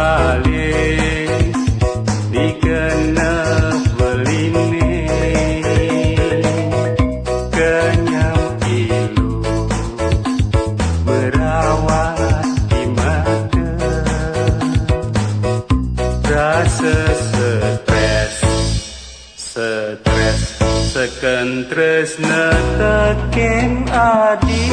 palis dikenal beline kenyam ilu merawat di mata rasa stres sekentres netaken adi.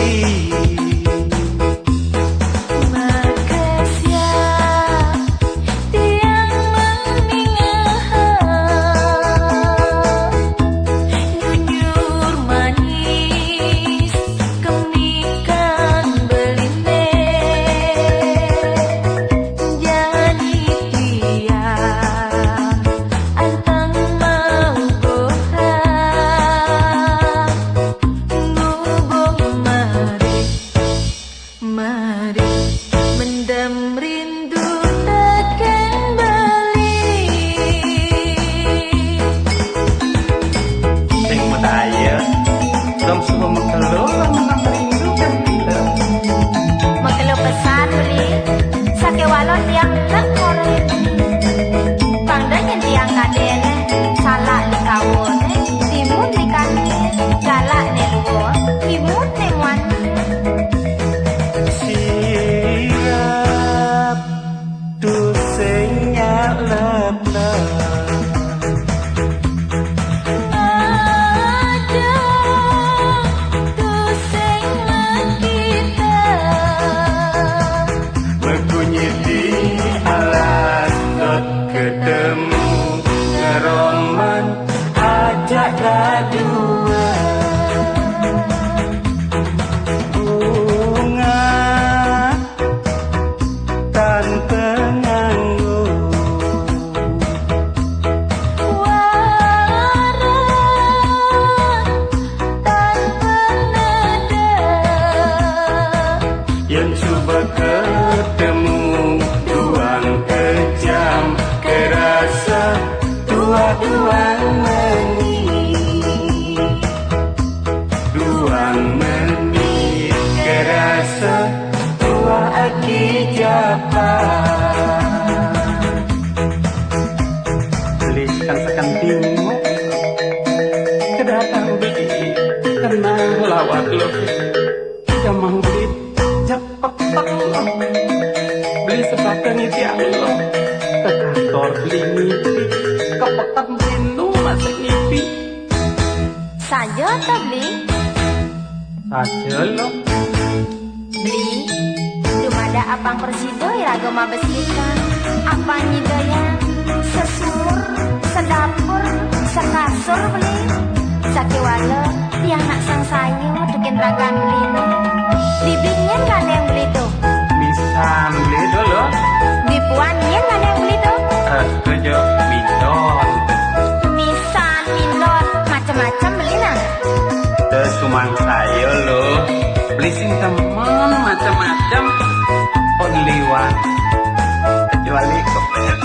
Dong suka makelo, menang rindu kan bila makelo pesan beli sake walon yang lekore pangdanya tiang kadene salah di kawon timun di kane galak ne luo timun ne wan siap dusenya lep-lep ketemu ngeroman ajak dua bunga tanpa nganggur waran tanpa nada yang coba ketemu duang kejam kerasa dua-duang menit kerasa dua aki japa belikan sekan timu kedatang beli kenal lawat lo jamang beli japak lo beli sebakan tiang lo ke kantor beli ngipi ke pekan rindu masih ngipi saja tak beli saja lo beli cuma ada apang persido ya agama beslika apa nyidaya sesur sedapur sekasur beli sake wala tiang nak sang sayu tukin ragan beli dibelinya nggak ada yang beli tuh bisa beli dulu dipuan nya nggak ada yang beli tuh kerja bidon misan pindot macam-macam beli nah Sumang saya lo beli sing teman macam-macam onliwan kecuali kepepet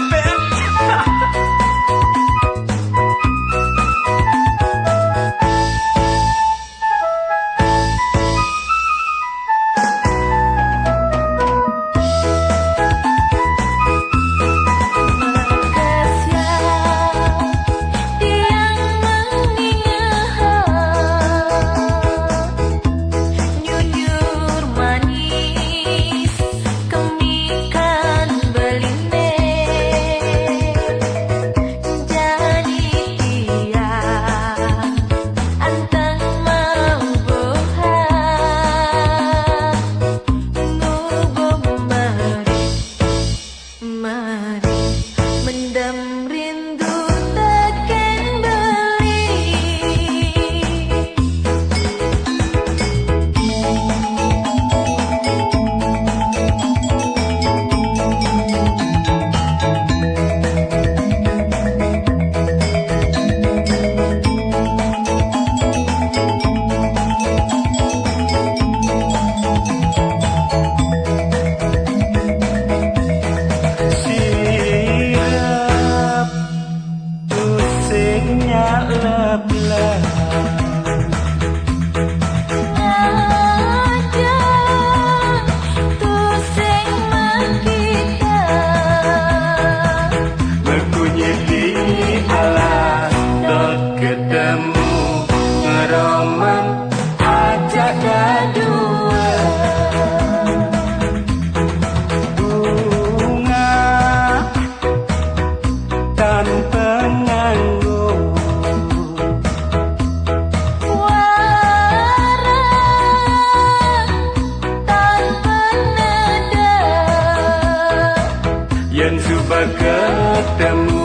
Yen suba ketemu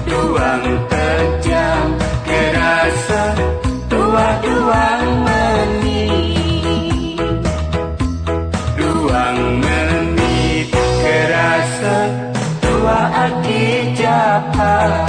duang terjam kerasa duang menit. Duang menit kerasa dua aki jahat.